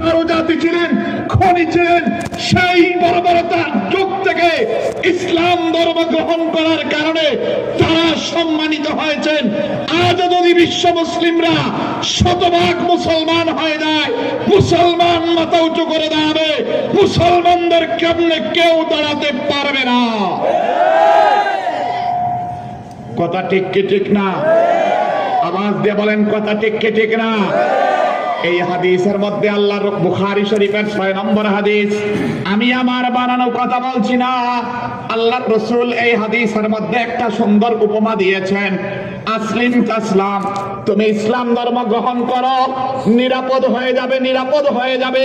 জাতি ছিলেন, খনি ছিলেন, সেই বর্বরতার যুগ থেকে ইসলাম ধর্ম গ্রহণ করার কারণে তারা সম্মানিত হয়েছেন। আজ যদি বিশ্ব মুসলিমরা শতভাগ মুসলমান হয়ে যায়, মুসলমান মাথা উঁচু করে দাঁড়াবে, মুসলমানদের কেমনে কেউ দাঁড়াতে পারবে না। কথা ঠিক কি ঠিক না? আওয়াজ দিয়ে বলেন কথা ঠিক কি ঠিক না? এই হাদিসের মধ্যে আল্লাহর বুখারী শরীফের 6 নম্বর হাদিস, আমি আমার বানানো কথা বলছি না, আল্লাহর রাসূল এই হাদিসের মধ্যে একটা সুন্দর উপমা দিয়েছেন। আসলিম তাসলাম, তুমি ইসলাম ধর্ম গ্রহণ করো, নিরাপদ হয়ে যাবে, নিরাপদ হয়ে যাবে,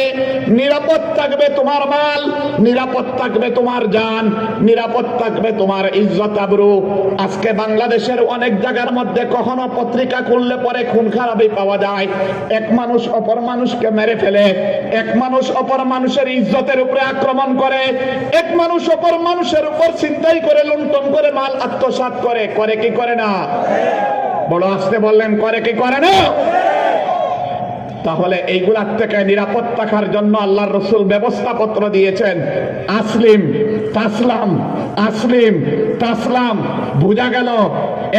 নিরাপদ থাকবে তোমার মাল, নিরাপদ থাকবে তোমার জান, নিরাপদ থাকবে তোমার ইজ্জত আবরু। আজকে বাংলাদেশের অনেক জায়গার মধ্যে কখনো পত্রিকা খুললে পরে খুন খারাপি পাওয়া যায়। এক মানুষ অপর মানুষকে মেরে ফেলে, এক মানুষ অপর মানুষের ইজ্জতের উপরে আক্রমণ করে, এক মানুষ অপর মানুষের উপর ছিনতাই করে, লুণ্ঠন করে, মাল আত্মসাৎ করে। করে কি করে না? বড় আসতে বললেন, করে কি করে না? তাহলে এইগুলার থেকে নিরাপদ থাকার জন্য আল্লাহর রাসূল ব্যবস্থাপত্র দিয়েছেন। আসলিম তাসলাম, আসলিম তাসলাম, বোঝা গেল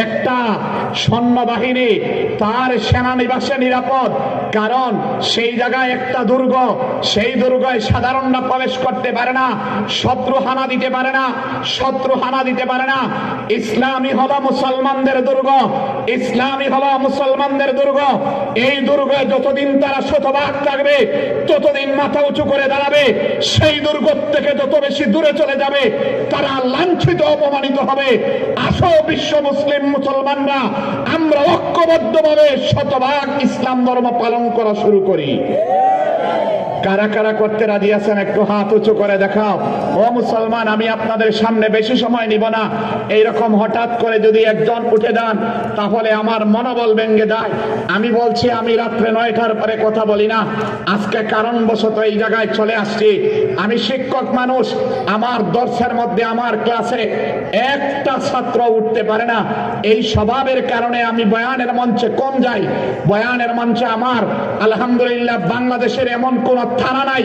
একটা সৈন্যবাহিনী তার সেনানিবাসে নিরাপদ, কারণ সেই জায়গায় একটা দুর্গ, সেই দুর্গায় সাধারণরা প্রবেশ করতে পারে না, শত্রু হানা দিতে পারে না, শত্রু হানা দিতে পারে না। ইসলামই হলো মুসলমানদের দুর্গ, ইসলামই হলো মুসলমানদের দুর্গ। এই দুর্গে যতদিন তারা শতভাগ থাকবে, ততদিন মাথা উঁচু করে দাঁড়াবে। সেই দুর্গ থেকে যত বেশি দূরে চলে যাবে, তারা লাঞ্ছিত, অপমানিত হবে। আসো বিশ্ব মুসলিম মুসলমানরা, আমরা ঐক্যবদ্ধভাবে শতভাগ ইসলাম ধর্ম পালন করা শুরু করি। কারা কারা করতে রাজি আছেন একটু হাত উঁচু করে দেখাও। ও মুসলমান, আমি আপনাদের সামনে বেশি সময় নিব না। এইরকম হঠাৎ করে যদি একজন উঠে যান, তাহলে আমার মনোবল ভেঙে যায়। আমি বলছি, আমি রাত্রে 9টার পরে কথা বলি না। আজকে কারণবশত এই জায়গায় চলে আসছি। আমি শিক্ষক মানুষ, আমার দর্শের মধ্যে, আমার ক্লাসে একটা ছাত্র উঠতে পারে না। এই স্বভাবের কারণে আমি বয়ানের মঞ্চে কম যাই। বয়ানের মঞ্চে আমার আলহামদুলিল্লাহ বাংলাদেশের এমন কোন থানা নাই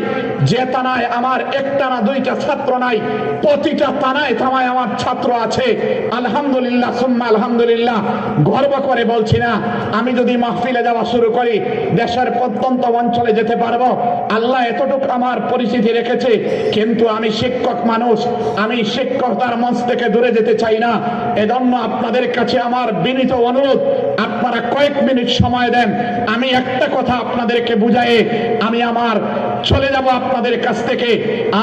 যে থানায় আমার একটা না দুইটা ছাত্র নাই। প্রতিটা থানায় থানায় আমার ছাত্র আছে। আলহামদুলিল্লাহ সুম্মা আলহামদুলিল্লাহ। গর্ব করে বলছি না, আমি যদি মাহফিলে যাওয়া শুরু করি, দেশের প্রত্যন্ত অঞ্চলে যেতে পারবো। আল্লাহ এতটুকু আমার পরিচিতি রেখেছে। কিন্তু আমি শিক্ষক মানুষ, আমি শিক্ষকতার মঞ্চ থেকে দূরে যেতে চাই না। এজন্য আপনাদের কাছে আমার বিনীত অনুরোধ, আপনারা কয়েক মিনিট সময় দেন। আমি একটা কথা আপনাদেরকে বুঝাই, আমি আমার চলে যাব আপনাদের কাছ থেকে।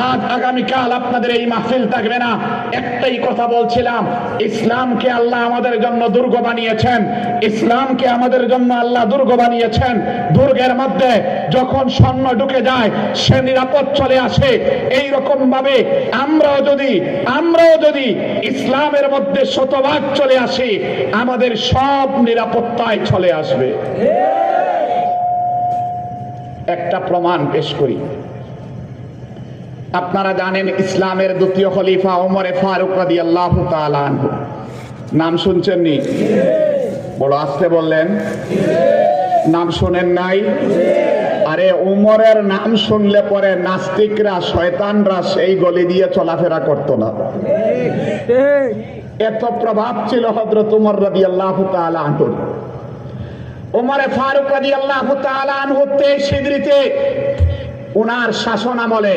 আজ আগামীকাল আপনাদের এই মাহফিল থাকবে না। একটাই কথা বলছিলাম, ইসলামকে আল্লাহ আমাদের জন্য দুর্গ বানিয়েছেন, ইসলামকে আমাদের জন্য আল্লাহ দুর্গ বানিয়েছেন। দুর্গের মধ্যে যখন সৈন্য ঢুকে যায়, সে নিরাপদ চলে আসে। এই রকম ভাবে আমরাও যদি ইসলামের মধ্যে শতভাগ চলে আসি, আমাদের সব নিরাপত্তায় চলে আসবে। একটা প্রমাণ পেশ করি। আপনারা জানেন ইসলামের দ্বিতীয় খলিফা ওমরে ফারুক রাদিয়াল্লাহু তাআলা আনহু, নাম শুনছেন নি? বড় আস্তে বললেন, নাম শুনেন নাই? আরে ওমরের নাম শুনলে পরে নাস্তিকরা, শয়তানরা সেই গলি দিয়ে চলাফেরা করতো না। এত প্রভাব ছিল হযরত ওমর রাদিয়াল্লাহু তাআলা আনহুর। ওমরে ফারুক রাদিয়াল্লাহু তাআলা আনহু 23 হিজরিতে ওনার শাসন আমলে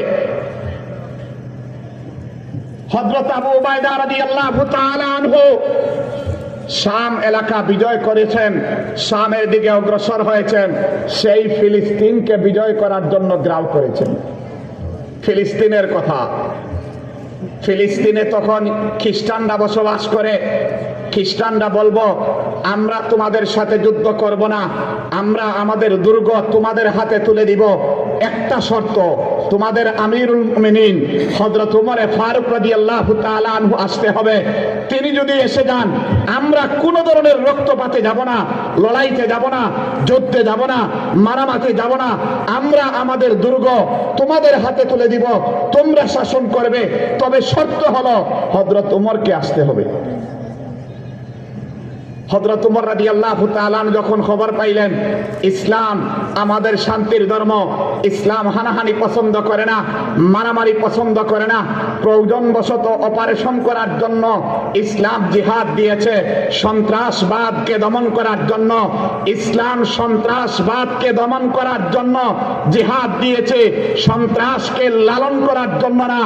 হযরত আবু উবাইদা রাদিয়াল্লাহু তাআলা আনহু শাম এলাকা বিজয় করেছেন, শামের দিকে অগ্রসর হয়েছেন। সেই ফিলিস্তিনকে বিজয় করার জন্য গ্রাউ করেছেন। ফিলিস্তিনের কথা, ফিলিস্তিনে তখন খ্রিস্টানরা বসবাস করে। খ্রিস্টানরা বলবো, আমরা তোমাদের সাথে যুদ্ধ করব না, আমরা আমাদের দুর্গ তোমাদের হাতে তুলে দিব। একটা শর্ত, তোমাদের আমিরুল মুমিনিন হযরত ওমর ফারুক রাদিয়াল্লাহু তাআলা আনহু আসতে হবে। তিনি যদি এসে যান, আমরা কোন ধরনের রক্তপাতে যাব না, লড়াইতে যাব না, যুদ্ধে যাব না, মারামারিতে যাব না। আমরা আমাদের দুর্গ তোমাদের হাতে তুলে দিব, তোমরা শাসন করবে। তবে শর্ত হলো হযরত ওমরকে আসতে হবে। হযরত উমর রাদিয়াল্লাহু তাআলা যখন খবর পাইলেন ইসলাম আমাদের শান্তির ধর্ম, ইসলাম হানাহানি পছন্দ করে না, মারামারি পছন্দ করে না, প্রয়োজনবশত অপারেশন করার জন্য ইসলাম জিহাদ দিয়েছে, সন্ত্রাসবাদকে দমন করার জন্য ইসলাম সন্ত্রাসবাদকে দমন করার জন্য জিহাদ দিয়েছে, সন্ত্রাসকে লালন করার জন্য না।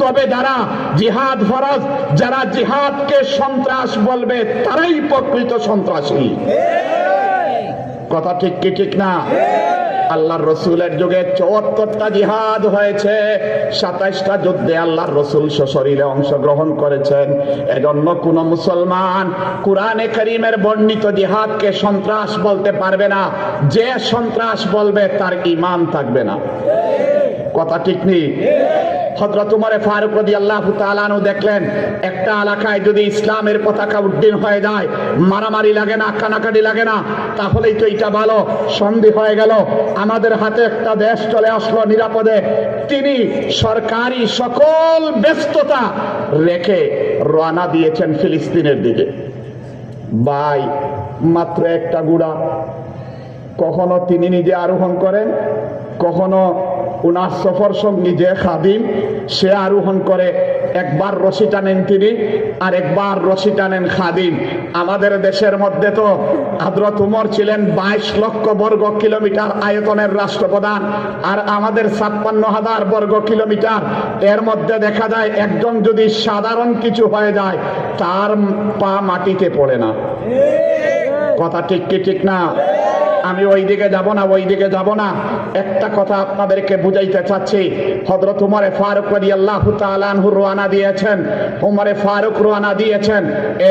তবে যারা জিহাদ ফরজ, যারা জিহাদকে সন্ত্রাস বলবে তারাই প্রকৃত সন্ত্রাসী। কথা ঠিক কি ঠিক না? আল্লাহর রসুলের যুগে ৭৪টা জিহাদ হয়েছে, ২৭টা যুদ্ধে আল্লাহর রসুল সশরীরে অংশগ্রহণ করেছেন। এজন্য কোন মুসলমান কুরআনে কারীমের বর্ণিত জিহাদকে সন্ত্রাস বলতে পারবে না। যে সন্ত্রাস বলবে তার ঈমান থাকবে না। কথা ঠিক নেই? হযরত উমর ফারুক রাদিয়াল্লাহু তাআলা আনহু দেখলেন একটা এলাকায় যদি ইসলামের পতাকা উড্ডীন হয়ে যায়, মারামারি লাগে না, কানাকাটি লাগে না, তাহলেই তো এটা ভালো। সন্ধি হয়ে গেল, আমাদের হাতে একটা দেশ চলে আসলো নিরাপদে। তিনি সরকারি সকল ব্যস্ততা রেখে রওনা দিয়েছেন ফিলিস্তিনের দিকে। ভাই, মাত্র একটা ঘোড়া। কখনো তিনি নিজে আরোহণ করেন, কখনো উনার সফর সঙ্গী যে খাদিম সে আরোহণ করে। একবার রশি টানেন তিনি, আর একবার রশি টানেন খাদিম। আমাদের দেশের মধ্যে তো হযরত উমর ছিলেন 22 লক্ষ বর্গ কিলোমিটার আয়তনের রাষ্ট্রপ্রধান, আর আমাদের ৫৬,০০০ বর্গ কিলোমিটার। এর মধ্যে দেখা যায় একজন যদি সাধারণ কিছু হয়ে যায় তার পা মাটিতে পড়ে না। কথা ঠিক কি ঠিক না? আমি ওই দিকে যাব না, ওই দিকে যাব না। একটা কথা আপনাদেরকে বুঝাইতে চাচ্ছি। হযরত উমর ফারুক রাদিয়াল্লাহু তাআলা আনহু রওনা দিয়েছেন, উমরে ফারুক রওনা দিয়েছেন।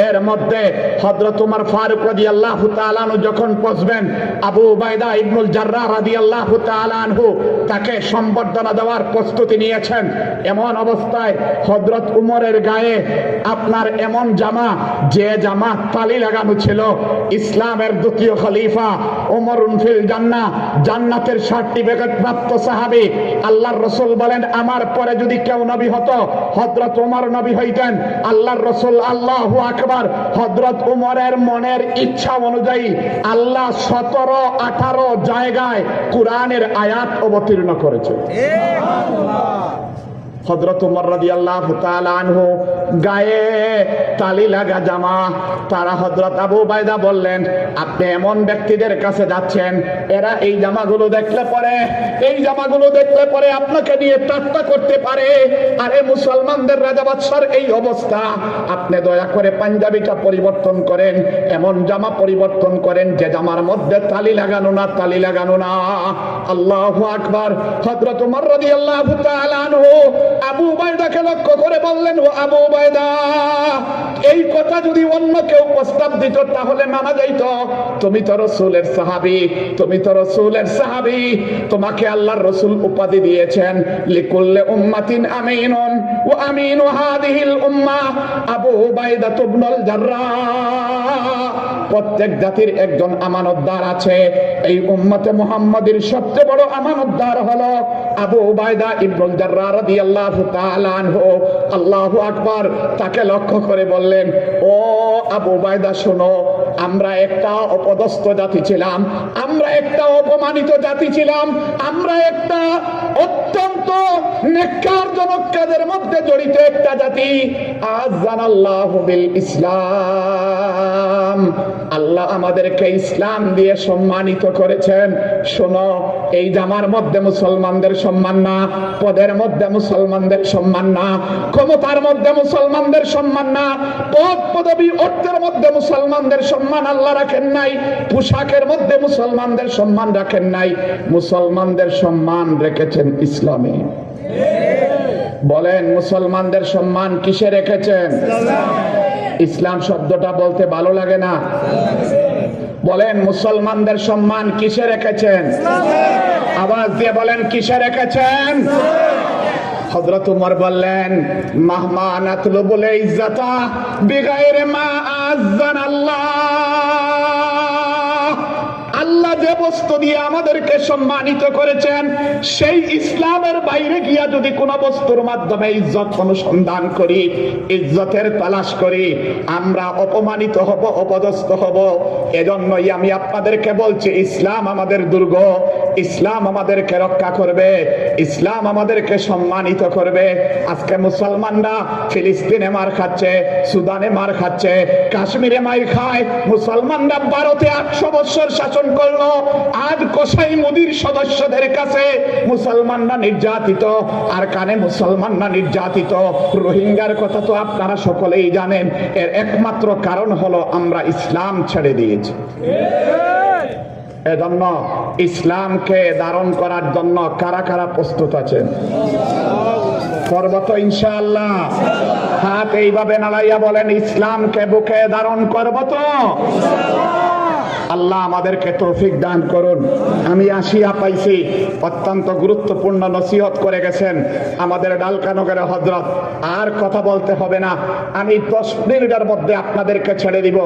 এর মধ্যে হযরত উমর ফারুক রাদিয়াল্লাহু তাআলা আনহু যখন পৌঁছবেন, আবু উবাইদা ইবনুল জাররাহ রাদিয়াল্লাহু তাআলা আনহু তাকে সম্বর্ধনা দেওয়ার প্রস্তুতি নিয়েছেন। এমন অবস্থায় হযরত উমরের গায়ে আপনার এমন জামা, যে জামা তালি লাগানো ছিল। ইসলামের দ্বিতীয় খলিফা উমরুন ফিল জান্নাহ, জান্নাতের সার্টিফিকেট প্রাপ্ত সাহাবী। আল্লাহর রাসূল বলেন আমার পরে যদি কেউ নবী হতো হযরত ওমর নবী হইতেন। আল্লাহর রাসূল আল্লাহু আকবার, হযরত ওমরের মনের ইচ্ছা অনুযায়ী আল্লাহ ১৭-১৮ জায়গায় কুরআনের আয়াত অবতীর্ণ করেছে। হযরত উমর রাদিয়াল্লাহু তাআলা আনহু গায়ে তালি লাগা জামা। তারা হযরত আবু উবাইদা বললেন আপনি এমন ব্যক্তিদের কাছে যাচ্ছেন, এরা এই জামাগুলো দেখলে পরে, এই জামাগুলো দেখলে পরে আপনাকে নিয়ে ঠাট্টা করতে পারে। আরে মুসলমানদের রাজা বাদশার এই অবস্থা, আপনি দয়া করে পাঞ্জাবিটা পরিবর্তন করেন, এমন জামা পরিবর্তন করেন যে জামার মধ্যে তালি লাগানো না, তালি লাগানো না। আল্লাহু আকবার। হযরত উমর রাদিয়াল্লাহু তাআলা আনহু আবু উবাইদাকে লক্ষ্য করে বললেন, ও আবু উবাইদা, এই কথা যদি অন্য কেউ প্রস্তাব দিত তাহলে মানা যাইত। তুমি তো রাসূলের সাহাবী, তুমি তো রাসূলের সাহাবী, তোমাকে আল্লাহর রাসূল উপাধি দিয়েছেন লিকুল্লি উম্মাতিন আমিনুন ওয়া আমিনু হাদিহিল উম্মাহ আবু উবাইদা ইবনুল জাররাহ। প্রত্যেক জাতির একজন আমানতদার আছে। এই উম্মতে মুহাম্মাদের সবচেয়ে বড় আমানতদার হলো আবু উবাইদা ইবনুল জাররাহ রাদিয়াল্লাহু তাআলা আনহু। আল্লাহু আকবার। তাকে লক্ষ্য করে বললেন, ও আবু উবাইদা শোনো, আমরা একটা অপদস্থ জাতি ছিলাম, আমরা একটা অপমানিত জাতি ছিলাম, আমরা একটা অত্যন্ত নেককারজনক কাজের মধ্যে জড়িত একটা জাতি। আযানাল্লাহু বিল ইসলাম, আল্লাহ আমাদেরকে ইসলাম দিয়ে সম্মানিত করেছেন। শোনো, এই জামার মধ্যে মুসলমানদের সম্মান না, পদের মধ্যে মুসলমানদের সম্মান না, ক্ষমতার মধ্যে মুসলমানদের সম্মান না, পদ পদবী অর্থের মধ্যে মুসলমানদের সম্মান আল্লাহ রাখেন নাই, পোশাকের মধ্যে মুসলমানদের সম্মান রাখেন নাই, মুসলমানদের সম্মান রেখেছেন ইসলামে। বলেন মুসলমানদের সম্মান কিসে রেখেছেন? ইসলাম শব্দটা বলতে ভালো লাগে না? বলেন মুসলমানদের সম্মান কিসে রেখেছেন? আওয়াজ দিয়ে বলেন কিসে রেখেছেন? হযরত উমর বললেন, মাহমা নাতলুবুল ইজ্জাতা বিগাইরি মা আযানাল্লাহ। আল্লাহ আল্লাহ যে বস্তু দিয়ে আমাদেরকে সম্মানিত করেছেন, সেই ইসলামের বাইরে গিয়া যদি কোনো বস্তুর মাধ্যমে ইজ্জত অনুসন্ধান করি, ইজ্জতের তালাশ করি, আমরা অপমানিত হব, অপদস্থ হব। এজন্যই আমি আপনাদেরকে বলছি, ইসলাম আমাদের দুর্গ, ইসলাম আমাদেরকে রক্ষা করবে, ইসলাম আমাদেরকে সম্মানিত করবে। আজকে মুসলমানরা ফিলিস্তিনে মার খাচ্ছে, সুদানে মার খাচ্ছে, কাশ্মীরে মার খায়। মুসলমানরা ভারতে 800 বছর শাসন করলো, আজ কোসাই মোদির সদস্যদের কাছে মুসলমানরা নির্যাতিত, আর কানে মুসলমানরা নির্যাতিত। রোহিঙ্গার কথা তো আপনারা সকলেই জানেন। এর একমাত্র কারণ হলো আমরা ইসলাম ছেড়ে দিয়েছি। এজন্য ইসলামকে ধারণ করার জন্য কারা কারা প্রস্তুত আছেন? করব তো ইনশাআল্লাহ। হাত এইভাবে নাড়াইয়া বলেন, ইসলামকে বুকে ধারণ করব তো। আল্লাহ আমাদেরকে তৌফিক দান করুন। আমি আসিয়া পাইছি, অত্যন্ত গুরুত্বপূর্ণ নসিহত করে গেছেন আমাদের ডালকানগরের হযরত। আর কথা বলতে হবে না, আমি 10 মিনিটের মধ্যে আপনাদেরকে ছেড়ে দিব।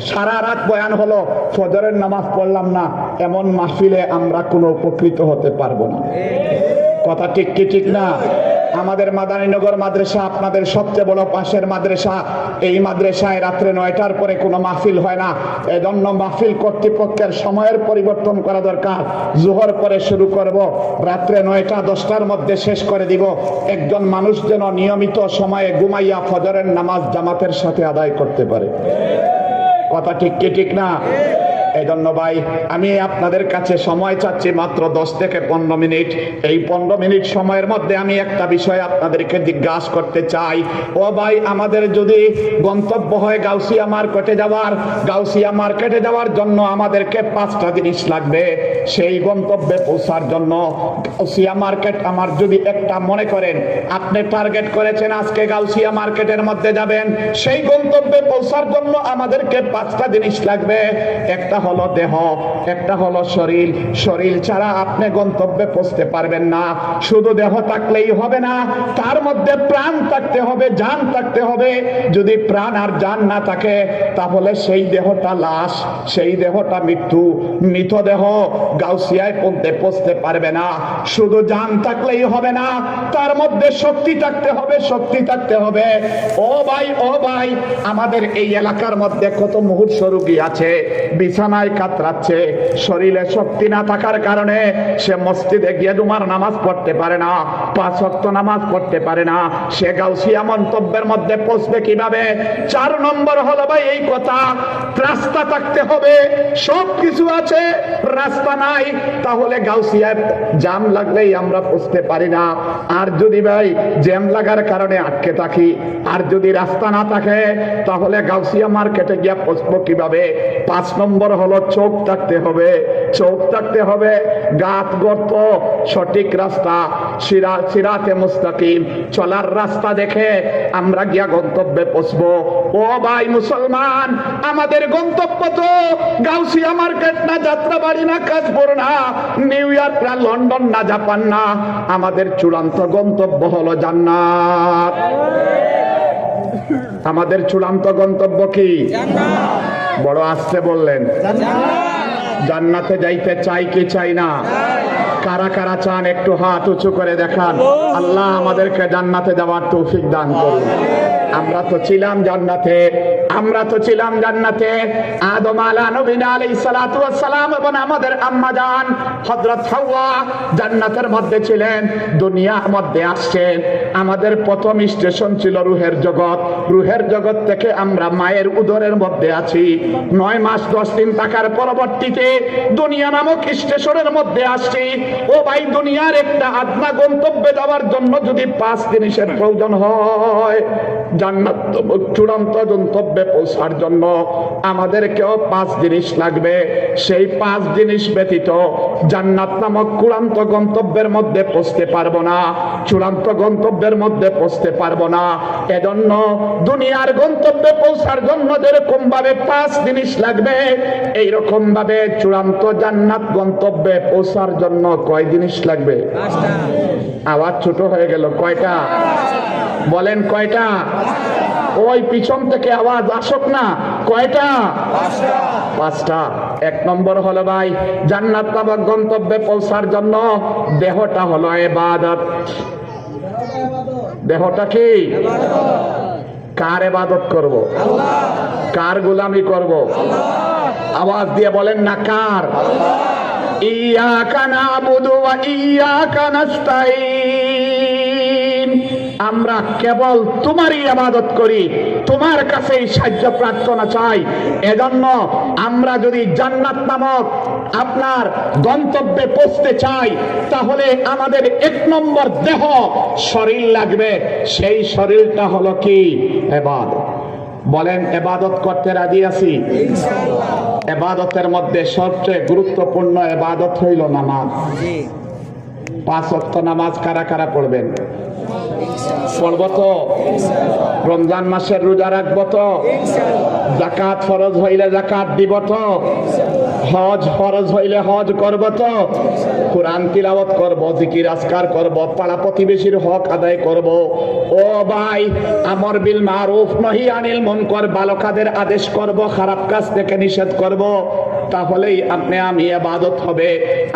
সারা রাত বয়ান হলো, ফজরের নামাজ পড়লাম না, এমন মাহফিলে আমরা কোনো উপকৃত হতে পারবো না। কথা ঠিক কি ঠিক না? আমাদের মাদানীনগর মাদ্রাসা আপনাদের সবচেয়ে বড় পাশের মাদ্রাসা। এই মাদ্রাসায় রাত্রে 9টার পরে কোনো মাহফিল হয় না। এজন্য মাহফিল কর্তৃপক্ষের সময়ের পরিবর্তন করা দরকার। জোহর পরে শুরু করব, রাত্রে 9টা 10টার মধ্যে শেষ করে দিব। একজন মানুষ যেন নিয়মিত সময়ে ঘুমাইয়া ফজরের নামাজ জামাতের সাথে আদায় করতে পারে। কথা ঠিক কি ঠিক না? এজন্য ভাই, আমি আপনাদের কাছে সময় চাচ্ছি মাত্র 10 থেকে 15 মিনিট। এই 15 মিনিট সময়ের মধ্যে আমি একটা বিষয় আপনাদেরকে জিজ্ঞাসা করতে চাই। ও ভাই, আমাদের যদি গন্তব্য হয় গাউসিয়া মার্কেটে যাওয়ার জন্য আমাদেরকে 5টা জিনিস লাগবে। সেই গন্তব্যে পৌঁছার জন্য গাউসিয়া মার্কেট আমার যদি একটা, মনে করেন আপনি টার্গেট করেছেন আজকে গাউসিয়া মার্কেটের মধ্যে যাবেন, সেই গন্তব্যে পৌঁছার জন্য আমাদেরকে 5টা জিনিস লাগবে। একটা হলো দেহ, একটা হলো শরীর। শরীর ছাড়া আপনি গন্তব্যে পৌঁছতে পারবেন না। শুধু দেহ থাকলেই হবে না, তার মধ্যে প্রাণ থাকতে হবে, জান থাকতে হবে। যদি প্রাণ আর জান না থাকে, তাহলে সেই দেহটা লাশ, সেই দেহটা মৃত দেহ গাউসিয়ায় পৌঁছতে পারবে না। শুধু জান থাকলেই হবে না, তার মধ্যে শক্তি থাকতে হবে, শক্তি থাকতে হবে। ও ভাই, আমাদের এই এলাকার মধ্যে কত মুহূর্ত রোগী আছে, বিছানায় কাতরাচ্ছে, শরীরে শক্তি না থাকার কারণে সে মসজিদে গিয়ে জুমার নামাজ পড়তে পারে না, 5 ওয়াক্ত নামাজ পড়তে পারে না। সে গাউসিয়া মন্তব্যের মধ্যে পৌঁছবে কিভাবে? 4 নম্বর হলো ভাই এই কথা, রাস্তা থাকতে হবে। সব কিছু আছে, রাস্তা নাই, তাহলে গাউসিয়ায় জাম লাগলেই আমরা পৌঁছতে পারি না। আর যদি ভাই জ্যাম লাগার কারণে আটকে থাকি, আর যদি রাস্তা না থাকে, তাহলে গাউসিয়া মার্কেটে গিয়ে পৌঁছবো কিভাবে? 5 নম্বর হলো চোখ থাকতে হবে, চোখ থাকতে হবে। গাত গর্ত, সঠিক রাস্তা, সিরাতে মুস্তাকিম, চলার রাস্তা দেখে আমরা গিয়া গন্তব্যে পৌঁছবো। ও ভাই মুসলমান, আমাদের গন্তব্য তো গাউসিয়া মার্কেট না, যাত্রাবাড়ি না, কাশপুর না, নিউ ইয়র্ক না, লন্ডন না, জাপান না। আমাদের চূড়ান্ত গন্তব্য হলো জান্নাত। আমাদের চূড়ান্ত গন্তব্য কি? বড় আস্তে বললেন। জান্নাতে যাইতে চাই কি চাই না? কারা কারা চান একটু হাত উঁচু করে দেখান। আল্লাহ আমাদেরকে জান্নাতে যাওয়ার তৌফিক দান করুন। আমরা তো ছিলাম জান্নাতে। আদম আলাইহিস সালাতু ওয়াস সালাম এবং আমাদের আম্মা জান হযরত হাওয়া জান্নাতের মধ্যে ছিলেন। দুনিয়ার মধ্যে আসছেন। আমাদের প্রথম স্টেশন ছিল রূহের জগৎ। রূহের জগৎ থেকে আমরা মায়ের উদরের মধ্যে আছি। 9 মাস 10 দিন থাকার পরবর্তীতে দুনিয়া নামক স্টেশনের মধ্যে আসছি। ও ভাই, দুনিয়ার একটা আদনা গন্তব্যে যাওয়ার জন্য যদি 5 জিনিসের প্রয়োজন হয়, জান্নাত চূড়ান্ত গন্তব্যে পৌঁছার জন্য আমাদেরকেও 5 জিনিস লাগবে। সেই 5 জিনিস ব্যতীত জান্নাত নামক চূড়ান্ত গন্তব্যের মধ্যে পৌঁছতে পারবো না, চূড়ান্ত গন্তব্যের মধ্যে পৌঁছতে পারবো না। এজন্য দুনিয়ার গন্তব্যে পৌঁছার জন্য যেরকম ভাবে 5 জিনিস লাগবে, এইরকম ভাবে চূড়ান্ত জান্নাত গন্তব্যে পৌঁছার জন্য কয় জিনিস লাগবে? 5টা। আওয়াজ ছোট হয়ে গেল। কয়টা বলেন? কয়টা? ওই পিছন থেকে আওয়াজ আসুক না। কয়টা? 5টা। এক নম্বর হলো ভাই, জান্নাত নামক গন্তব্যে পৌঁছার জন্য দেহটা হলো ইবাদত। দেহটা কি? কার ইবাদত করব? কার গোলামি করব? আওয়াজ দিয়ে বলেন না, কার? ইয়্যাকা না'বুদু ওয়া ইয়্যাকা নাস্তাঈন। আমরা কেবল তোমারই ইবাদত করি, তোমার কাছেই সাহায্য প্রার্থনা চাই। এজন্য আমরা যদি জান্নাত নামক আপনার গন্তব্যে পৌঁছতে চাই, তাহলে আমাদের এক নম্বর দেহ, শরীর লাগবে। সেই শরীরটা হলো কি? ইবাদত। বলেন, ইবাদত করতে রাজি আছি? ইনশাআল্লাহ। ইবাদতের মধ্যে সবচেয়ে গুরুত্বপূর্ণ ইবাদত হইল নামাজ। 5 ওয়াক্ত নামাজ কারা কারা পড়বেন? পড়বো তো? রমজান মাসের রোজা রাখবো তো? যাকাত ফরজ হইলে যাকাত দিব তো? হজ ফরজ হইলে হজ করব তো? কোরআন তিলাওয়াত করব, জিকির আজকার করব, পাড়া প্রতিবেশীর হক আদায় করব। ও ভাই, আমর বিল মারুফ নহি আনিল মুনকার, ভালো কাজের আদেশ করব, খারাপ কাজ থেকে নিষেধ করব। তাহলেই আমি ইবাদত হবে।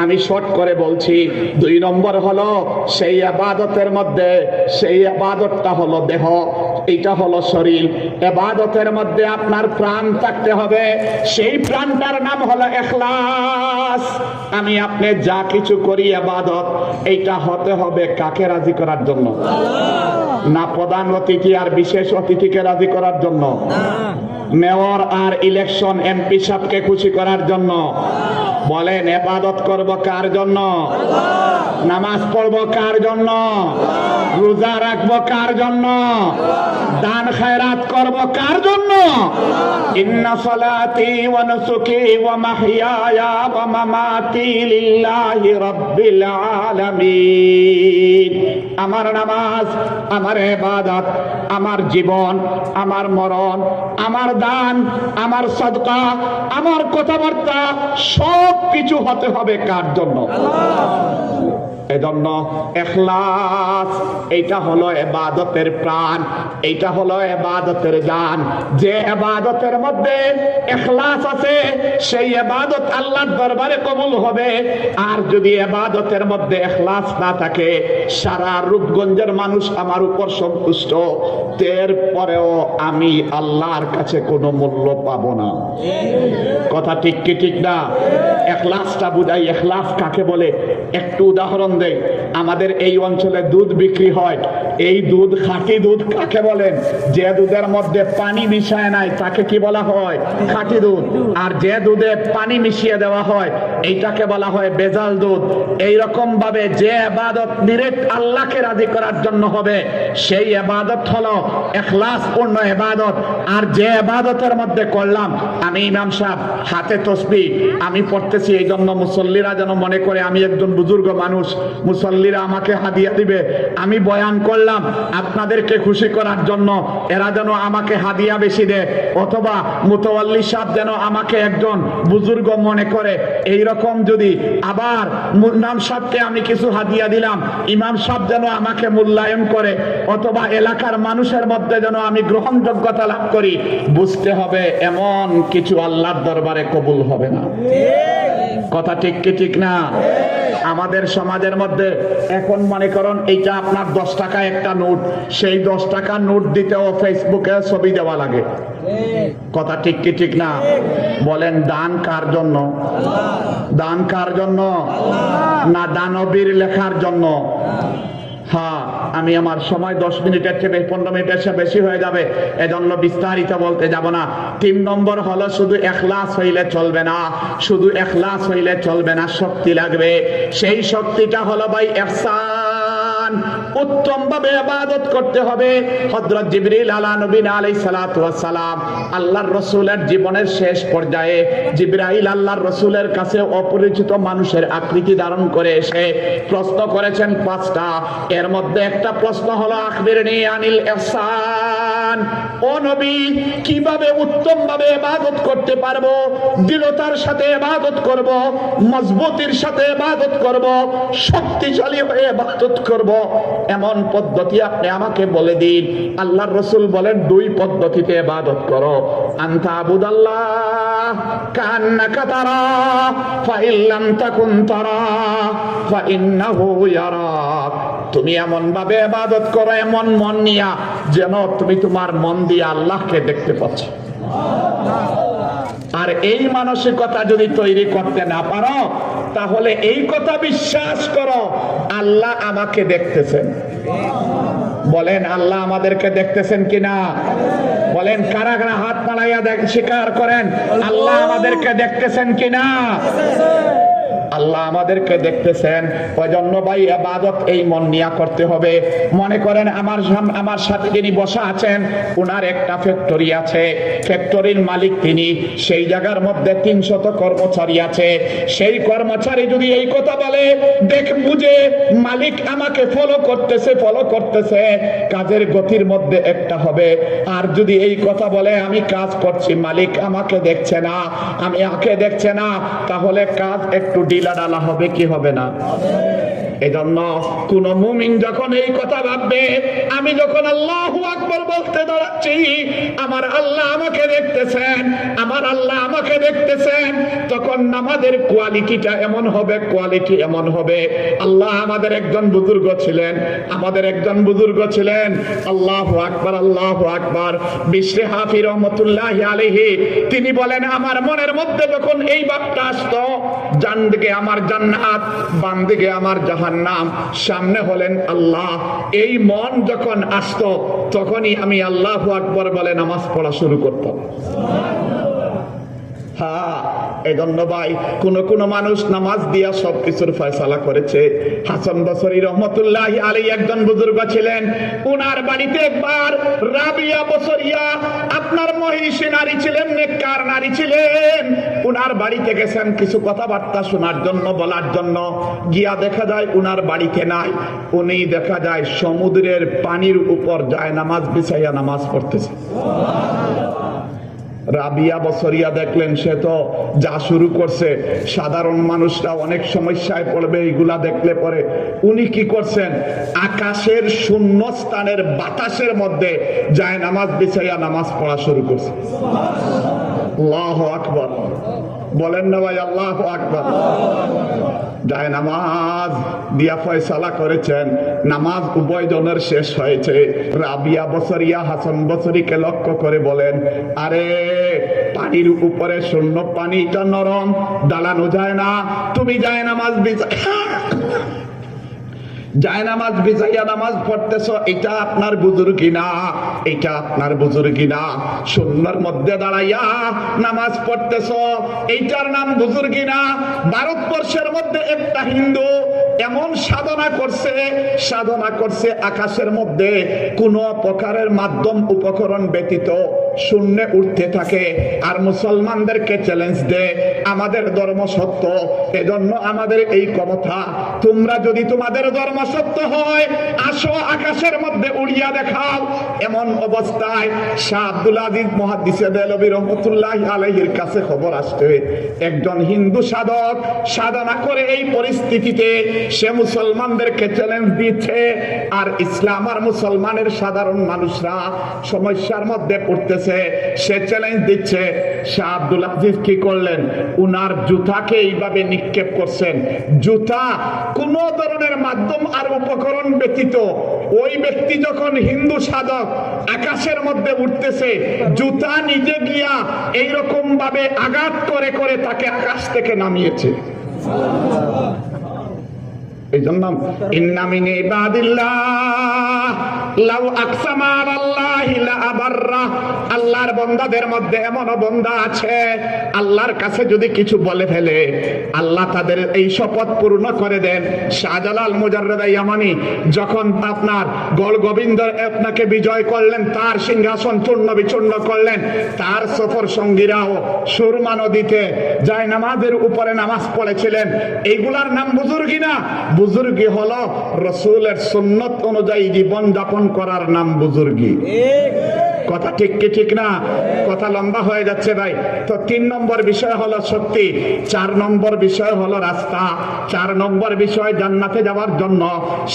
আমি শর্ট করে বলছি, 2 নম্বর হলো সেই ইবাদতের মধ্যে, সেই ইবাদতটা হলো দেহ, এটা হলো শরীর। ইবাদতের মধ্যে আপনার প্রাণ থাকতে হবে, সেই প্রাণটার নাম হলো ইখলাস। আমি আপনি যা কিছু করি ইবাদত, এইটা হতে হবে কাকে রাজি করার জন্য? না প্রধান অতিথি আর বিশেষ অতিথিকে রাজি করার জন্য, মেয়র আর ইলেকশন এমপি সাহেবকে খুশি করার জন্য। বলেন, ইবাদত করব কার জন্য? নামাজ পড়ব কার জন্য? রোজা রাখবো কার জন্য? দান খায়রাত করব কার জন্য? ইন্না সালাতি ওয়া নুসুকি ওয়া মাহইয়ায়া ওয়া মামাতি লিল্লাহি রাব্বিল আলামিন। আমার নামাজ, আমার ইবাদত, আমার জীবন, আমার মরণ, আমার দান, আমার সাদকা, আমার কথাবার্তা সব কিছু হতে হবে কার জন্য? এজন্য ইখলাস, এইটা হলো ইবাদতের প্রাণ, এইটা হলো ইবাদতের জান। যে ইবাদতের মধ্যে ইখলাস আছে, সেই ইবাদত আল্লাহর দরবারে কবুল হবে। আর যদি ইবাদতের মধ্যে ইখলাস না থাকে, সারা রূপগঞ্জের মানুষ আমার উপর সন্তুষ্ট, এরপরেও আমি আল্লাহর কাছে কোনো মূল্য পাবো না। কথা ঠিক কি ঠিক না? ইখলাসটা বুঝাই। ইখলাস কাকে বলে একটু উদাহরণ দেই। আমাদের এই অঞ্চলে দুধ বিক্রি হয়, এই দুধ খাঁটি দুধ কাকে বলেন? যে দুধের মধ্যে পানি মিশায় নাই তাকে কি বলা হয়? খাঁটি দুধ। আর যে দুধে পানি মিশিয়ে দেওয়া হয় এইটাকে বলা হয় ভেজাল দুধ। এইরকম ভাবে যে ইবাদত নিরেট আল্লাহকে রাজি করার জন্য হবে, সেই ইবাদত হলো ইখলাস পূর্ণ ইবাদত। আর যে ইবাদতের মধ্যে করলাম, আমি ইমাম সাহেব হাতে তসবিহ আমি পড়তেছি, এই জন্য মুসল্লিরা যেন মনে করে আমি একজন বুজুর্গ মানুষ, মুসল্লিরা আমাকে হাদিয়া দিবে। আমি বয়ান করলাম আপনাদেরকে খুশি করার জন্য, এরা যেন আমাকে হাদিয়া বেশি দেয়, অথবা মুতাওয়াল্লি সাহেব যেন আমাকে একজন বুজুর্গ মনে করে। এই রকম যদি আবার ইমাম সাহেবকে আমি কিছু হাদিয়া দিলাম, ইমাম সাহেব যেন আমাকে মূল্যায়ন করে, অথবা এলাকার মানুষের মধ্যে যেন আমি গ্রহণযোগ্যতা লাভ করি, বুঝতে হবে এমন কিছু আল্লাহর দরবারে কবুল হবে না। কথা ঠিক কি ঠিক না? আমাদের সমাজের মধ্যে এখন মনে করুন এইটা আপনার 10 টাকা একটা নোট, সেই 10 টাকা নোট দিতেও ফেসবুকে ছবি দেওয়া লাগে। কথা ঠিক কি ঠিক না? বলেন, দান কার জন্য? দান কার জন্য? না দানবীর লেখার জন্য? হ্যাঁ, আমি আমার সময় 10 মিনিটের চেয়ে 15 মিনিটের চেয়ে বেশি হয়ে যাবে, এজন্য বিস্তারিত বলতে যাব না। 3 নম্বর হলো শুধু ইখলাস হইলে চলবে না, শুধু ইখলাস হইলে চলবে না, শক্তি লাগবে। সেই শক্তিটা হলো ভাই ইহসান। উত্তম ভাবে ইবাদত করতে হবে। হযরত জিবরিল আলা নবীনা আলাইহিস সালাতু ওয়াস সালাম, আল্লাহর রাসূলের জীবনের শেষ পর্যায়ে জিবরাইল আল্লাহর রাসূলের কাছে অপরিচিত মানুষের আকৃতি ধারণ করে এসে প্রশ্ন করেছেন 5টা। এর মধ্যে একটা প্রশ্ন হলো আখবিরনি আনিল ইহসান, যান, ও নবী কিভাবে উত্তম ভাবে ইবাদত করতে পারবো, দৃঢ়তার সাথে ইবাদত করব, মজবুতির সাথে ইবাদত করব, শক্তিশালী হয়ে ইবাদত করব, এমন পদ্ধতি আপনি আমাকে বলে দিন। আল্লাহর রাসূল বলেন, দুই পদ্ধতিতে ইবাদত করো। আনতা আবুদাল্লাহ কান্নাকা তারা ফাইন লাম তাকুন তারা ফাইন্নাহু ইয়ারাক। তুমি এমন ভাবে ইবাদত করো, এমন মন নিয়া, যেন তুমি তোমার মন দিয়ে আল্লাহকে দেখতে পাচ্ছ। আর এই মানসিকতা যদি তৈরি করতে না পারো, তাহলে এই কথা বিশ্বাস করো, আল্লাহ আমাকে দেখতেছেন। বলেন, আল্লাহ আমাদেরকে দেখতেছেন কিনা? বলেন, কারা কারা হাত নাড়াইয়া স্বীকার করেন আল্লাহ আমাদেরকে দেখতেছেন কিনা? আল্লাহ আমাদেরকে দেখতেছেন। ওই জন্য ভাই ইবাদত এই মন নিয়া করতে হবে। মনে করেন আমার সাথে যিনি বসা আছেন, ওনার একটা ফ্যাক্টরি আছে, ফ্যাক্টরির মালিক তিনি, সেই জায়গার মধ্যে 300 কর্মচারী আছে। সেই কর্মচারী যদি এই কথা বলে, দেখ বুঝে মালিক আমাকে ফলো করতেছে, কাজের গতির মধ্যে একটা হবে। আর যদি এই কথা বলে, আমি কাজ করছি, মালিক আমাকে দেখছে না, আমি আকে দেখছে না, তাহলে কাজ একটু ডালা হবে কি হবে না? এজন্য কোন মুমিন যখন এই কথা ভাববে, আমি যখন আল্লাহু আকবার বলতে দাঁড়াচ্ছি, আমার আল্লাহ আমাকে দেখতেছেন, আমার আল্লাহ আমাকে দেখতেছেন, তখন নামাজের কোয়ালিটি এমন হবে। আল্লাহ আমাদের একজন বুজুর্গ ছিলেন, আল্লাহু আকবার, আল্লাহু আকবার, বিশরে হাফি রহমাতুল্লাহি আলাইহি, তিনি বলেন, আমার মনের মধ্যে যখন এই ভাবটা আসতো, ডান দিকে আমার জান্নাত, বাম দিকে আমার জাহান্নাম, সামনে হলেন আল্লাহ, এই মন যখন আসতো, তখনই আমি আল্লাহু আকবার বলে নামাজ পড়া শুরু করতাম। এজন্য ভাই, কোন মানুষ নামাজ দিয়া সবকিছুর ফয়সালা করেছে। হাসান বসরি রহমতুল্লাহি আলাইহি একজন বুজুর্গ ছিলেন, উনার বাড়িতে একবার রাবিয়া বসরিয়া, আপনার মহিষী নারী ছিলেন, নেককার নারী ছিলেন, উনার বাড়িতে গেছেন কিছু কথাবার্তা শোনার জন্য, বলার জন্য। গিয়া দেখা যায় উনার বাড়িতে নাই, উনি দেখা যায় সমুদ্রের পানির উপর যায় নামাজ বিছাইয়া নামাজ পড়তেছে। রাবিয়া বসরিয়া দেখলেন, সে তো যা শুরু করছে, সাধারণ মানুষরা অনেক সমস্যায় পড়বে এইগুলা দেখলে পরে। উনি কি করছেন, আকাশের শূন্য স্থানের বাতাসের মধ্যে যায় নামাজ বিছাইয়া নামাজ পড়া শুরু করছে। আল্লাহু আকবার, বলেন না ভাই, আল্লাহু আকবার। যায় নামাজ দিয়া ফয়সালা করেছেন, নামাজ উভয় জনের শেষ হয়েছে। রাবিয়া বসরিয়া হাসান বসরিকে লক্ষ্য করে বলেন, আরে পানির উপরে শূন্য, পানিটা নরম, দাঁড়ানো যায় না, তুমি যায় নামাজ বিছাইয়া নামাজ পড়তেছ, এটা আপনার বুজুর্গি না, শূন্যর মধ্যে দাঁড়াইয়া নামাজ পড়তেছ, এইটার নাম বুজুর্গি না। ভারতবর্ষের মধ্যে একটা হিন্দু এমন সাধনা করছে আকাশের মধ্যে কোন প্রকারের মাধ্যম উপকরণ ব্যতীত শূন্যে উঠতে থাকে, আর মুসলমানদেরকে চ্যালেঞ্জ দেয়, আমাদের ধর্ম সত্য, এজন্য আমাদের এই ক্ষমতা, তোমরা যদি তোমাদের ধর্ম সত্য হয়, আসো আকাশের মধ্যে উড়িয়া দেখাও। এমন অবস্থায় শাহ আব্দুল আজিজ মুহাদ্দিসে দেলভী রাহমাতুল্লাহি আলাইহির কাছে খবর আসছে, একজন হিন্দু সাধক সাধনা করে এই পরিস্থিতিতে সে মুসলমানদেরকে চ্যালেঞ্জ দিচ্ছে, আর ইসলাম আর মুসলমানের সাধারণ মানুষরা সমস্যার মধ্যে পড়তেছে, সে চ্যালেঞ্জ দিচ্ছে। শাহ আব্দুল আজিজ কি করলেন, উনার জুতাকে এইভাবে নিক্ষেপ করছেন। জুতা কোন ধরনের মাধ্যম আর উপকরণ ব্যতীত, ওই ব্যক্তি যখন হিন্দু সাধক আকাশের মধ্যে উঠতেছে, জুতা নিজে গিয়া এইরকম ভাবে আঘাত করে করে তাকে আকাশ থেকে নামিয়েছে। এই জন্য ইন্না মিন ইবাদিল্লাহ লাউ আকসামা আলাল্লাহি লা আবাররা, আল্লাহর বান্দাদের মধ্যে এমন বান্দা আছে, আল্লাহর কাছে যদি কিছু বলে ফেলে, আল্লাহ তাদের এই শপথ পূর্ণ করে দেন। শাহজালাল মুজাররদ ইয়ামানি যখন আপনার গোল গোবিন্দ আপনাকে বিজয় করলেন, তার সিংহাসন চূর্ণ বিচূর্ণ করলেন, তার সফর সঙ্গীরাও সুরমা নদীতে যায় নামাজের উপরে নামাজ পড়েছিলেন। এইগুলার নাম বুজুর্গি না? বুজুর্গি হলো রাসূলের সুন্নাত অনুযায়ী জীবন যাপন করার নাম বুজুর্গি। কথা ঠিক কি ঠিক না? কথা লম্বা হয়ে যাচ্ছে ভাই। তো 3 নম্বর বিষয় হলো শক্তি, 4 নম্বর বিষয় হলো রাস্তা। 4 নম্বর বিষয় জান্নাতে যাওয়ার জন্য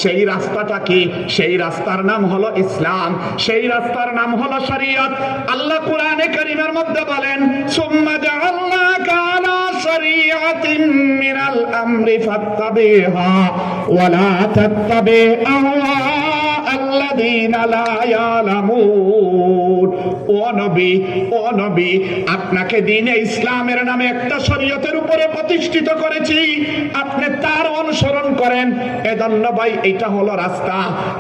সেই রাস্তাটা কি? সেই রাস্তার নাম হলো ইসলাম, সেই রাস্তার নাম হলো শরীয়ত। আল্লাহ কোরআনে কারীমের মধ্যে বলেন, সুম্মা জাআলনাকা আলা শরীআতিন মিনাল আমরি ফাত্তাবিহা ওয়া লা তাত্তাবি আল্লাযীনা লা ইয়ালামুন। ও নবী, আপনাকে দ্বীনে ইসলামের নামে একটা শরীয়তের উপরে প্রতিষ্ঠিত করেছি, আপনি তার অনুসরণ করেন। এজন্য ভাই এটা হলো রাস্তা।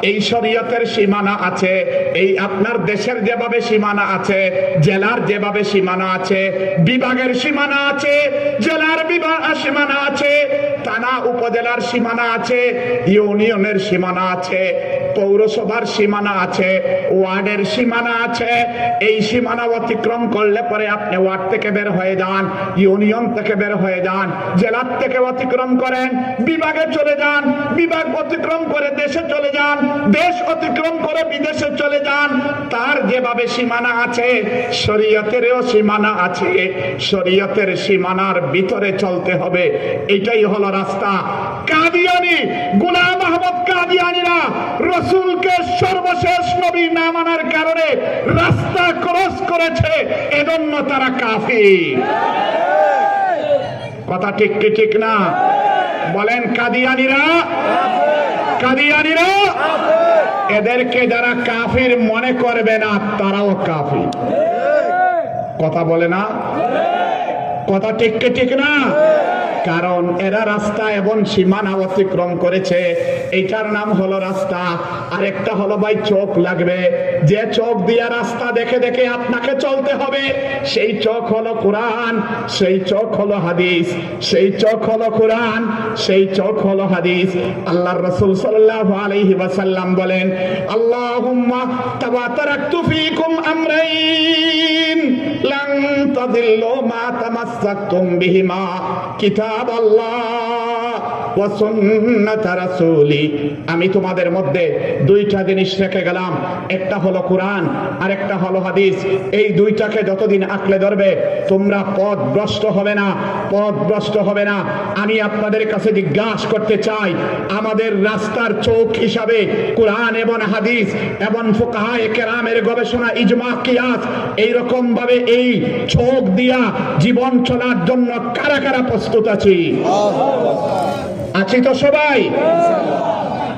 এই শরীয়তের সীমানা আছে, এই আপনার দেশের যেভাবে সীমানা আছে, জেলার যেভাবে সীমানা আছে, বিভাগের সীমানা আছে, জেলার সীমানা আছে, থানা উপজেলার সীমানা আছে, ইউনিয়নের সীমানা আছে, পৌরসভার সীমানা আছে, ওয়ার্ডের সীমানা আছে। এই সীমানা অতিক্রম করলে পরে আপনি ওয়ার্ড থেকে বের হয়ে যান, ইউনিয়ন থেকে বের হয়ে যান, জেলার থেকে অতিক্রম করেন বিভাগে চলে যান, বিভাগ অতিক্রম করে দেশে চলে যান, দেশ অতিক্রম করে বিদেশে চলে যান। তার যেভাবে সীমানা আছে, শরীয়তেরও সীমানা আছে। শরীয়তের সীমানার ভিতরে চলতে হবে, এটাই হলো রাস্তা। কাদিয়ানী গোলাম আহমদ কাদিয়ানীরা রাসূলকে সর্বশেষ নবী না মানার কারণে রাস্তা ক্রস করেছে, এজন্য তারা কাফির। কথা ঠিক কি ঠিক না? বলেন কাদিয়ানীরা, কাদিয়ানীরা এদেরকে যারা কাফির মনে করবে না, তারাও কাফির। কথা বলে না? কথা ঠিক কি ঠিক না? কারণ এরা রাস্তা এবং সীমানা অতিক্রম করেছে, এইটার নাম হলো রাস্তা। আরেকটা হলো ভাই চোখ লাগবে, যে চোখ দিয়া রাস্তা দেখে দেখে আপনাকে চলতে হবে, সেই চোখ হলো কোরআন, সেই চোখ হলো হাদিস, সেই চোখ হলো কোরআন, সেই চোখ হলো হাদিস। আল্লাহর রাসূল সাল্লাল্লাহু আলাইহি ওয়াসাল্লাম বলেন, আল্লাহুম্মা তাবারাকতু ফীকুম আমরাইন লান তাদিল্লু মা তামাসসাকতুম বিহিমা কিতাব আল্লাহ ওয়া সুন্নাত রাসূলি। আমি তোমাদের মধ্যে 2টা জিনিস রেখে গেলাম, একটা হলো কোরআন আর একটা হলো হাদিস। এই 2টাকে যতদিন আঁকড়ে ধরবে তোমরা পথভ্রষ্ট হবে না, পথভ্রষ্ট হবে না। আমি আপনাদের কাছে জিজ্ঞাসা করতে চাই, আমাদের রাস্তার চোখ হিসাবে কোরআন এবং হাদিস এবং ফুকাহায়ে কেরামের গবেষণা, ইজমা, কিয়াস, এইরকম ভাবে এই চোখ দিয়া জীবন চলার জন্য কারা কারা প্রস্তুত আছি? আছি তো সবাই?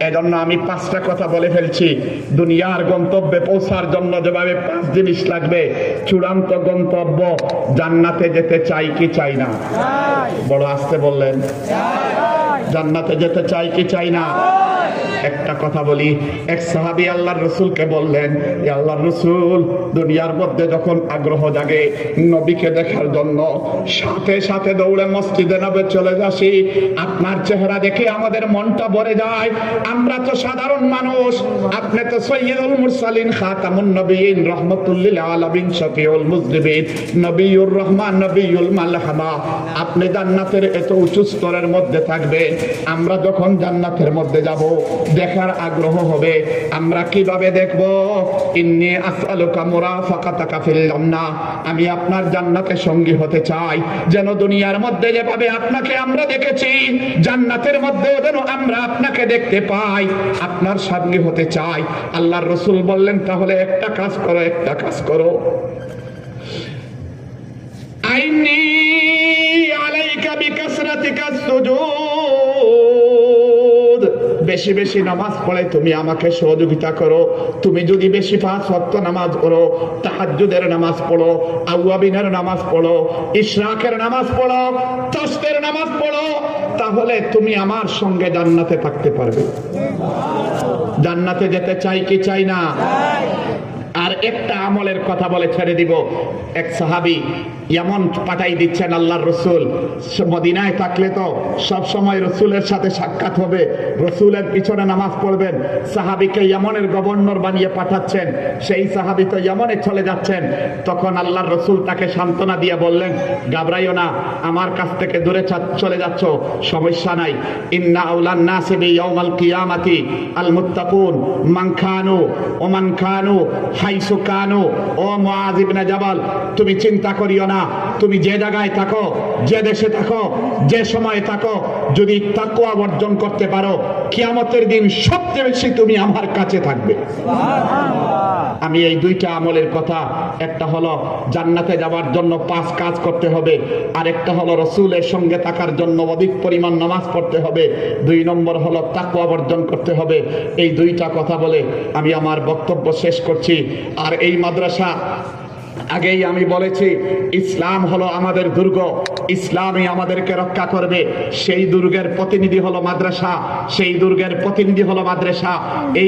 এজন্য আমি 5টা কথা বলে ফেলছি। দুনিয়ার গন্তব্যে পৌঁছার জন্য যেভাবে 5 জিনিস লাগবে, চূড়ান্ত গন্তব্য জান্নাতে যেতে চাই কি চাই না? বড় আস্তে বললেন, জান্নাতে যেতে চাই কি চাই না? একটা কথা বলি, এক সাহাবী আল্লাহর রাসূলকে বললেন, ইয়া আল্লাহর রাসূল, দুনিয়ার মধ্যে যখন আগ্রহ জাগে নবীকে দেখার জন্য, সাথে সাথে দৌড়ে মসজিদে নববী চলে আসি, আপনার চেহারা দেখে আমাদের মনটা ভরে যায়। আমরা তো সাধারণ মানুষ, আপনি তো সাইয়্যিদুল মুরসালিন, খাতামুন নবিয়্যিন, রাহমাতুল লিল আলামিন, শফিউল মুযনিবিন, নবিয়ুর রহমান, নবিয়ুল মালহামা। আপনি জান্নাতের এত উঁচু স্তরের মধ্যে থাকবেন, আমরা যখন জান্নাতের মধ্যে যাব দেখার আগ্রহ হবে। আমরা কিভাবে দেখব? ইন্নী আসআলুকা মুরাফাকাতাকা ফিল জান্নাহ, আমি আপনার জান্নাতে সঙ্গী হতে চাই, যেন দুনিয়ার মধ্যে যেভাবে আপনাকে আমরা দেখেছি জান্নাতের মধ্যেও যেন আমরা আপনাকে দেখতে পাই, আপনার সঙ্গী হতে চাই। আল্লাহর রাসূল বললেন, তাহলে একটা কাজ করো, একটা কাজ করো, আইনি আলাইকা বিকাসরাতিকাস সুজুদ, বেশি বেশি নামাজ পড়ে তুমি আমাকে সহযোগিতা করো। তুমি যদি বেশি 5 ওয়াক্ত নামাজ পড়ো, তাহাজ্জুদের নামাজ পড়ো, আওয়াবিনের নামাজ পড়ো, ইশরাকের নামাজ পড়ো, তাসবিহের নামাজ পড়ো, তাহলে তুমি আমার সঙ্গে জান্নাতে থাকতে পারবে। জান্নাতে যেতে চাই কি চাই না? আর একটা আমলের কথা বলে ছেড়ে দিব। এক সাহাবী এমন পাঠাই দিচ্ছেন আল্লাহর রসুল, মদিনায় থাকলে তো সব সময় রসুলের সাথে সাক্ষাৎ হবে, রসুলের পিছনে নামাজ পড়বেন। সাহাবীকে ইয়েমেনের গভর্নর বানিয়ে পাঠাচ্ছেন, সেই সাহাবী তো ইয়েমেনে চলে যাচ্ছেন। তখন আল্লাহর রসুল তাকে সান্ত্বনা দিয়ে বললেন, ঘাবড়াইও না, আমার কাছ থেকে দূরে চলে যাচ্ছ, সমস্যা নাই। ইন্না আউলান নাসি বিয়াউমাল কিয়ামাতি আল মুত্তাকুন মান খানু ওয়া মান খানু হাইসু কানু। ও মুআয ইবনে জাবাল, তুমি চিন্তা করিও না, তুমি যে জায়গায় থাকো, যে দেশে থাকো, যে সময়ে থাকো, যদি তাকওয়া অর্জন করতে পারো, কিয়ামতের দিন সবচেয়ে বেশি তুমি আমার কাছে থাকবে। আমি এই দুইটা আমলের কথা, একটা হলো জান্নাতে যাওয়ার জন্য 5 কাজ করতে হবে, আর একটা হলো রসুলের সঙ্গে থাকার জন্য অধিক পরিমাণ নামাজ পড়তে হবে, 2 নম্বর হলো তাকওয়া অর্জন করতে হবে। এই দুইটা কথা বলে আমি আমার বক্তব্য শেষ করছি। আর এই মাদ্রাসা, আগেই আমি বলেছি, ইসলাম হলো আমাদের দুর্গ, ইসলামই আমাদেরকে রক্ষা করবে। সেই দুর্গের প্রতিনিধি হলো মাদ্রাসা, সেই দুর্গের প্রতিনিধি হলো মাদ্রাসা। এই